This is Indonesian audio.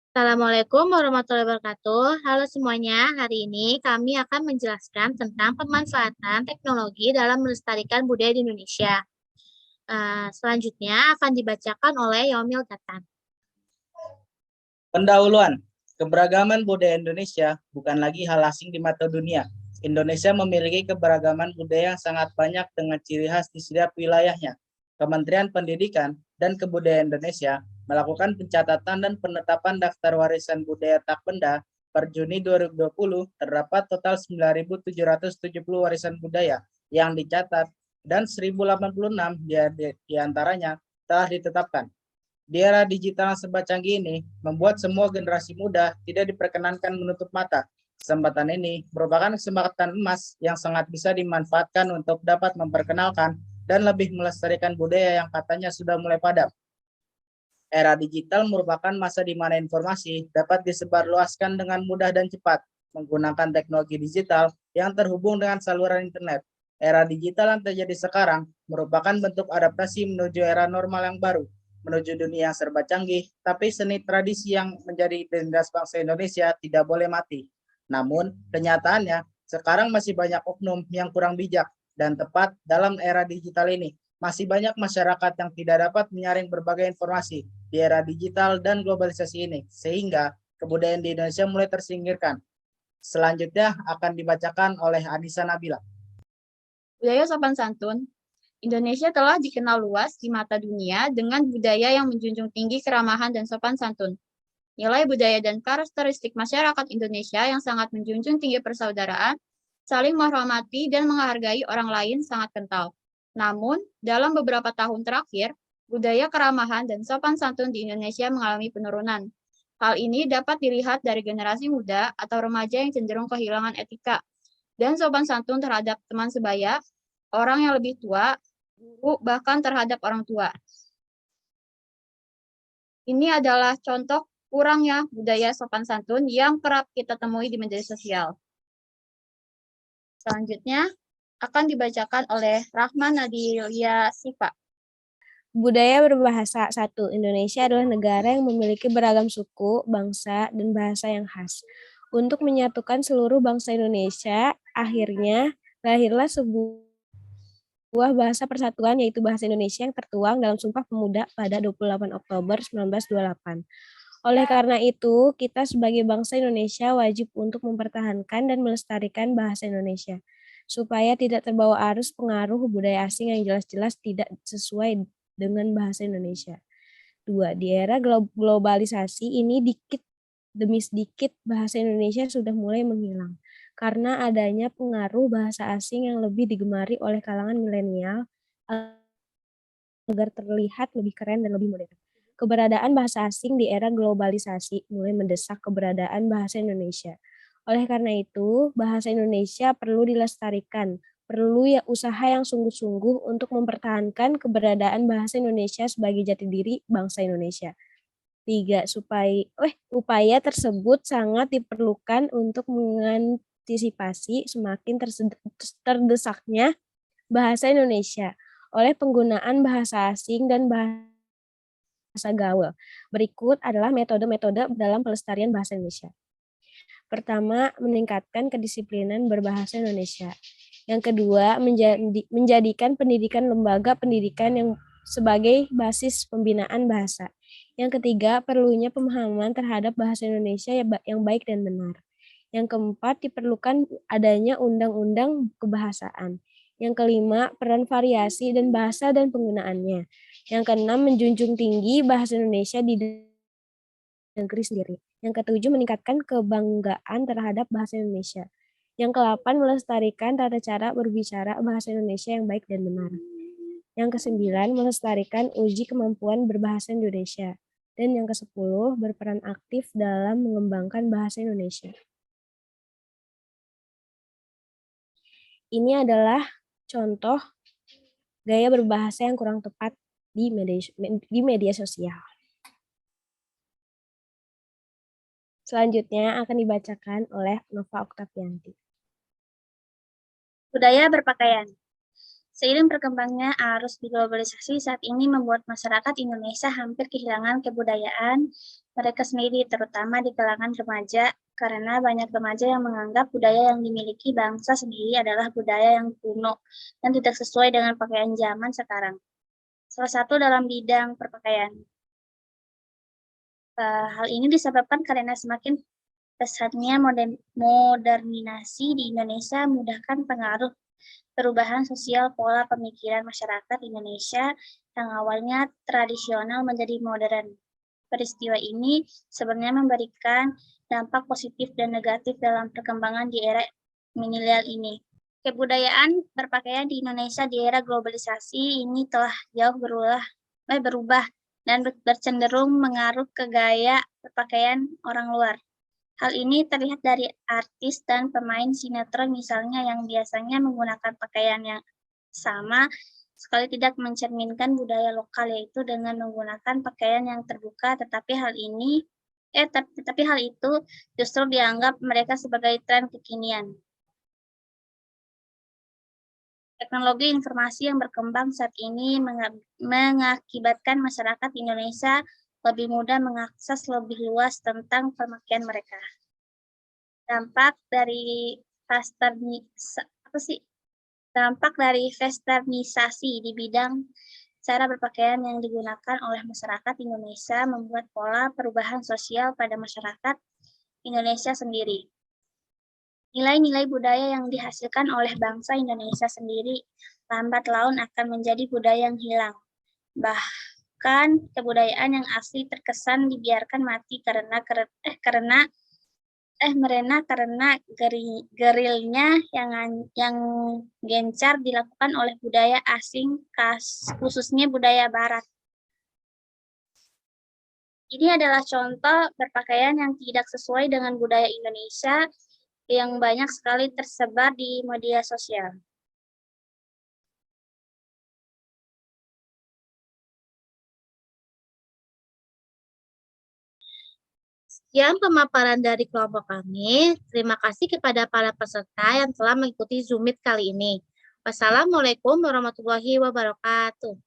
Assalamualaikum warahmatullahi wabarakatuh. Halo semuanya, hari ini kami akan menjelaskan tentang pemanfaatan teknologi dalam melestarikan budaya di Indonesia. Selanjutnya akan dibacakan oleh Yomil Gatan. Pendahuluan, keberagaman budaya Indonesia bukan lagi hal asing di mata dunia. Indonesia memiliki keberagaman budaya yang sangat banyak dengan ciri khas di setiap wilayahnya. Kementerian Pendidikan dan Kebudayaan Indonesia melakukan pencatatan dan penetapan daftar warisan budaya tak benda per Juni 2020 terdapat total 9.770 warisan budaya yang dicatat dan 1.086 di antaranya telah ditetapkan. Di era digital yang serba canggih ini, membuat semua generasi muda tidak diperkenankan menutup mata. Kesempatan ini merupakan kesempatan emas yang sangat bisa dimanfaatkan untuk dapat memperkenalkan dan lebih melestarikan budaya yang katanya sudah mulai padam. Era digital merupakan masa di mana informasi dapat disebarluaskan dengan mudah dan cepat menggunakan teknologi digital yang terhubung dengan saluran internet. Era digital yang terjadi sekarang merupakan bentuk adaptasi menuju era normal yang baru, menuju dunia yang serba canggih, tapi seni tradisi yang menjadi identitas bangsa Indonesia tidak boleh mati. Namun, kenyataannya, sekarang masih banyak oknum yang kurang bijak dan tepat dalam era digital ini. Masih banyak masyarakat yang tidak dapat menyaring berbagai informasi di era digital dan globalisasi ini, sehingga kebudayaan di Indonesia mulai tersingkirkan. Selanjutnya akan dibacakan oleh Anissa Nabila. Budaya sopan santun. Indonesia telah dikenal luas di mata dunia dengan budaya yang menjunjung tinggi keramahan dan sopan santun. Nilai budaya dan karakteristik masyarakat Indonesia yang sangat menjunjung tinggi persaudaraan, saling menghormati dan menghargai orang lain sangat kental. Namun, dalam beberapa tahun terakhir, budaya keramahan dan sopan santun di Indonesia mengalami penurunan. Hal ini dapat dilihat dari generasi muda atau remaja yang cenderung kehilangan etika dan sopan santun terhadap teman sebaya, orang yang lebih tua, guru, bahkan terhadap orang tua. Ini adalah contoh kurangnya budaya sopan santun yang kerap kita temui di media sosial. Selanjutnya akan dibacakan oleh Rahman Nadilia Sifa. Budaya berbahasa. 1. Indonesia adalah negara yang memiliki beragam suku, bangsa, dan bahasa yang khas. Untuk menyatukan seluruh bangsa Indonesia, akhirnya lahirlah sebuah bahasa persatuan, yaitu bahasa Indonesia yang tertuang dalam Sumpah Pemuda pada 28 Oktober 1928. Oleh karena itu, kita sebagai bangsa Indonesia wajib untuk mempertahankan dan melestarikan bahasa Indonesia, supaya tidak terbawa arus pengaruh budaya asing yang jelas-jelas tidak sesuai dengan bahasa Indonesia. 2. Di era globalisasi ini dikit demi sedikit bahasa Indonesia sudah mulai menghilang karena adanya pengaruh bahasa asing yang lebih digemari oleh kalangan milenial agar terlihat lebih keren dan lebih modern. Keberadaan bahasa asing di era globalisasi mulai mendesak keberadaan bahasa Indonesia. Oleh karena itu, bahasa Indonesia perlu dilestarikan, perlu usaha yang sungguh-sungguh untuk mempertahankan keberadaan bahasa Indonesia sebagai jati diri bangsa Indonesia. 3. Upaya tersebut sangat diperlukan untuk mengantisipasi semakin terdesaknya bahasa Indonesia oleh penggunaan bahasa asing dan bahasa gaul. Berikut adalah metode-metode dalam pelestarian bahasa Indonesia. Pertama, meningkatkan kedisiplinan berbahasa Indonesia. Yang kedua, menjadikan pendidikan lembaga pendidikan yang sebagai basis pembinaan bahasa. Yang ketiga, perlunya pemahaman terhadap bahasa Indonesia yang baik dan benar. Yang keempat, diperlukan adanya undang-undang kebahasaan. Yang kelima, peran variasi dan bahasa dan penggunaannya. Yang keenam, menjunjung tinggi bahasa Indonesia di negeri sendiri. Yang ketujuh, meningkatkan kebanggaan terhadap bahasa Indonesia. Yang ke-8, melestarikan tata cara berbicara bahasa Indonesia yang baik dan benar. Yang ke-9, melestarikan uji kemampuan berbahasa Indonesia. Dan yang ke-10, berperan aktif dalam mengembangkan bahasa Indonesia. Ini adalah contoh gaya berbahasa yang kurang tepat di media sosial. Selanjutnya akan dibacakan oleh Nova Oktavianti. Budaya berpakaian. Seiring berkembangnya arus globalisasi saat ini membuat masyarakat Indonesia hampir kehilangan kebudayaan mereka sendiri, terutama di kalangan remaja, karena banyak remaja yang menganggap budaya yang dimiliki bangsa sendiri adalah budaya yang kuno dan tidak sesuai dengan pakaian zaman sekarang. Salah satu dalam bidang perpakaian. Hal ini disebabkan karena semakin pesatnya modernisasi di Indonesia memudahkan pengaruh perubahan sosial pola pemikiran masyarakat Indonesia yang awalnya tradisional menjadi modern. Peristiwa ini sebenarnya memberikan dampak positif dan negatif dalam perkembangan di era milenial ini. Kebudayaan berpakaian di Indonesia di era globalisasi ini telah jauh berubah dan bercenderung mengaruh ke gaya berpakaian orang luar. Hal ini terlihat dari artis dan pemain sinetron misalnya yang biasanya menggunakan pakaian yang sama, sekali tidak mencerminkan budaya lokal, yaitu dengan menggunakan pakaian yang terbuka, tetapi hal itu justru dianggap mereka sebagai tren kekinian. Teknologi informasi yang berkembang saat ini mengakibatkan masyarakat Indonesia lebih mudah mengakses lebih luas tentang pemakaian mereka. Dampak dari westernisasi di bidang cara berpakaian yang digunakan oleh masyarakat Indonesia membuat pola perubahan sosial pada masyarakat Indonesia sendiri. Nilai-nilai budaya yang dihasilkan oleh bangsa Indonesia sendiri lambat laun akan menjadi budaya yang hilang. Bahkan kebudayaan yang asli terkesan dibiarkan mati karena gerilnya yang gencar dilakukan oleh budaya asing, khususnya budaya Barat. Ini adalah contoh berpakaian yang tidak sesuai dengan budaya Indonesia yang banyak sekali tersebar di media sosial. Sekian pemaparan dari kelompok kami. Terima kasih kepada para peserta yang telah mengikuti Zoom Meet kali ini. Wassalamualaikum warahmatullahi wabarakatuh.